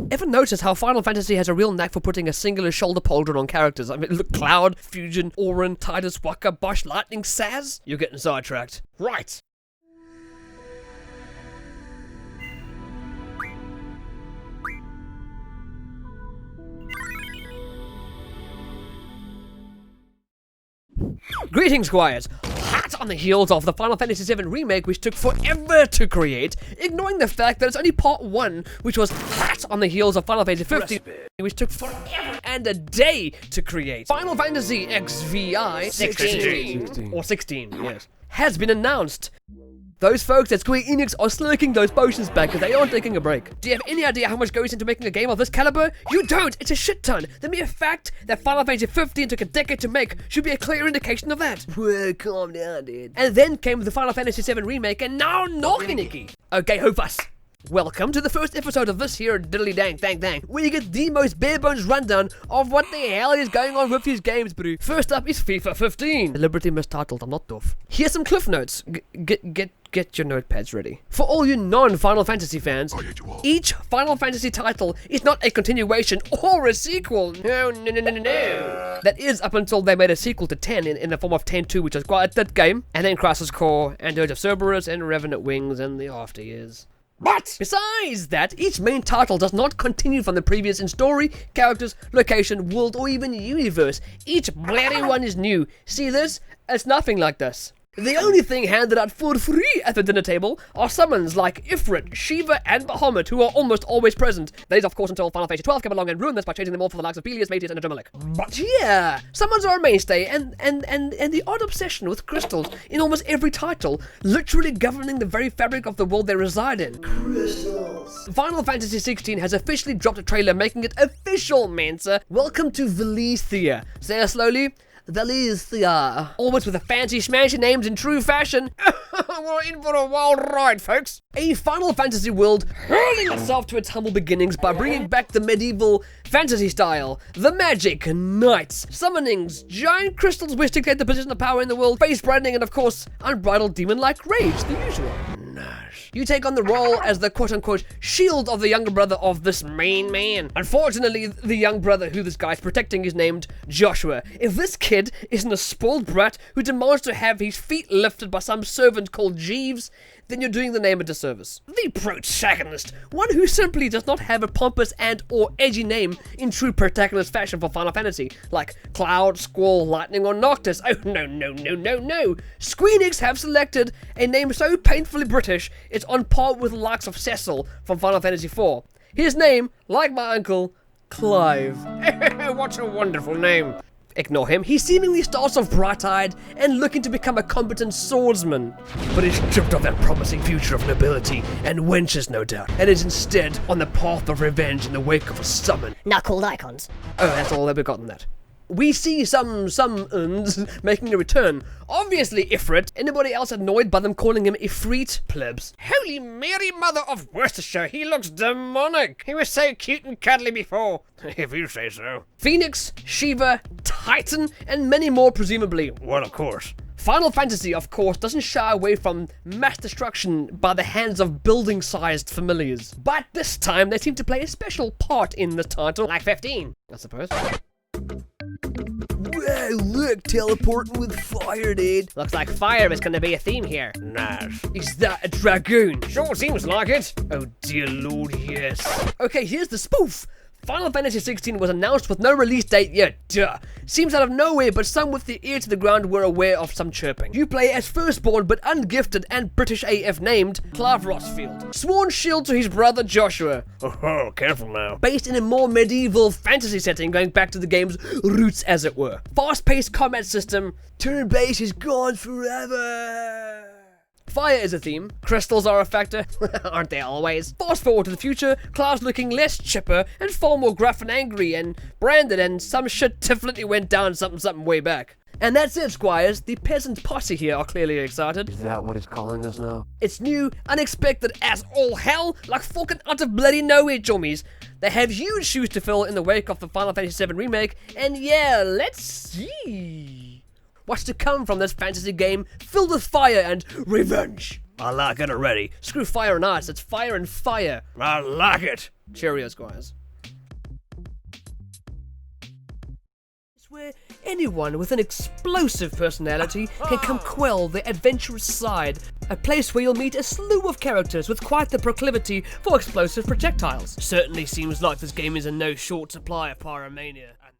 Ever notice how Final Fantasy has a real knack for putting a singular shoulder pauldron on characters? I mean, look, Cloud, Fusion, Auron, Tidus, Waka, Bosch, Lightning, Saz? You're getting sidetracked. Right. Greetings, Squires! Hot on the heels of the Final Fantasy VII Remake, which took forever to create, ignoring the fact that it's only part 1, which was hot on the heels of Final Fantasy 15, which took forever and a day to create. Final Fantasy XVI 16, or 16, yes, has been announced. Those folks at Square Enix are slurking those potions back because they aren't taking a break. Do you have any idea how much goes into making a game of this caliber? You don't! It's a shit ton! The mere fact that Final Fantasy 15 took a decade to make should be a clear indication of that. Well, calm down, dude. And then came the Final Fantasy VII Remake, and now Nokiniki! Okay, Hofus. Welcome to the first episode of this here diddly dang thang thang, where you get the most bare bones rundown of what the hell is going on with these games, bro. First up is FIFA 15. Deliberately mistitled, I'm not tough. Here's some cliff notes. Get your notepads ready. For all you non-Final Fantasy fans, each Final Fantasy title is not a continuation or a sequel. No. That is up until they made a sequel to 10 in the form of 10-2, which was quite that game, and then Crisis Core, and Dirge of Cerberus, and Revenant Wings, and the after years. But besides that, each main title does not continue from the previous in story, characters, location, world, or even universe. Each bloody one is new. See this? It's nothing like this. The only thing handed out for free at the dinner table are summons like Ifrit, Shiva, and Bahamut, who are almost always present. That is, of course, until Final Fantasy 12 came along and ruined this by changing them all for the likes of Peleus, Mateus, and Adremalek. But yeah, summons are a mainstay, and the odd obsession with crystals in almost every title, literally governing the very fabric of the world they reside in. Crystals. Final Fantasy 16 has officially dropped a trailer making it official, Mensa. Welcome to Valencia. Say it slowly. Valencia. Always with the fancy smashy names in true fashion. We're in for a wild ride, folks. A Final Fantasy world hurling itself to its humble beginnings by bringing back the medieval fantasy style, the magic, knights, summonings, giant crystals which dictate the position of power in the world, face branding, and of course, unbridled demon-like rage, the usual. Nice. You take on the role as the quote-unquote shield of the younger brother of this main man. Unfortunately, the young brother who this guy's protecting is named Joshua. If this kid isn't a spoiled brat who demands to have his feet lifted by some servant called Jeeves, then you're doing the name a disservice. The protagonist, one who simply does not have a pompous and or edgy name in true protagonist fashion for Final Fantasy, like Cloud, Squall, Lightning, or Noctis. Oh no. Square Enix have selected a name so painfully British, it's on par with the likes of Cecil from Final Fantasy IV. His name, like my uncle, Clive. What a wonderful name. Ignore him. He seemingly starts off bright-eyed and looking to become a competent swordsman, but is stripped of that promising future of nobility and wenches, no doubt, and is instead on the path of revenge in the wake of a summon. Not called icons. Oh, that's all they've got in that. We see some making a return. Obviously Ifrit. Anybody else annoyed by them calling him Ifrit? Plebs. Holy Mary Mother of Worcestershire, he looks demonic. He was so cute and cuddly before. If you say so. Phoenix, Shiva, Titan, and many more presumably. Well, of course. Final Fantasy, of course, doesn't shy away from mass destruction by the hands of building-sized familiars. But this time, they seem to play a special part in the title. Like 15, I suppose. Whoa, look, teleporting with fire, dude. Looks like fire is gonna be a theme here. Nice. Is that a dragoon? Sure seems like it. Oh dear lord, yes. Okay, here's the spoof. Final Fantasy 16 was announced with no release date yet. Duh. Seems out of nowhere, but some with the ear to the ground were aware of some chirping. You play as firstborn but ungifted and British AF named Clive Rossfield, sworn shield to his brother Joshua. Oh, careful now. Based in a more medieval fantasy setting, going back to the game's roots as it were. Fast-paced combat system, turn-based is gone forever. Fire is a theme, crystals are a factor, aren't they always? Fast forward to the future, Cloud's looking less chipper and far more gruff and angry and branded, and some shit definitely went down something way back. And that's it, Squires. The peasant posse here are clearly excited. Is that what it's calling us now? It's new, unexpected as all hell, like fucking out of bloody nowhere, chummies. They have huge shoes to fill in the wake of the Final Fantasy VII Remake, and yeah, let's see what's to come from this fantasy game filled with fire and revenge. I like it already. Screw fire and ice, it's fire and fire. I like it. Cheerio, Squires. It's where anyone with an explosive personality can come quell their adventurous side. A place where you'll meet a slew of characters with quite the proclivity for explosive projectiles. Certainly seems like this game is in no short supply of pyromania.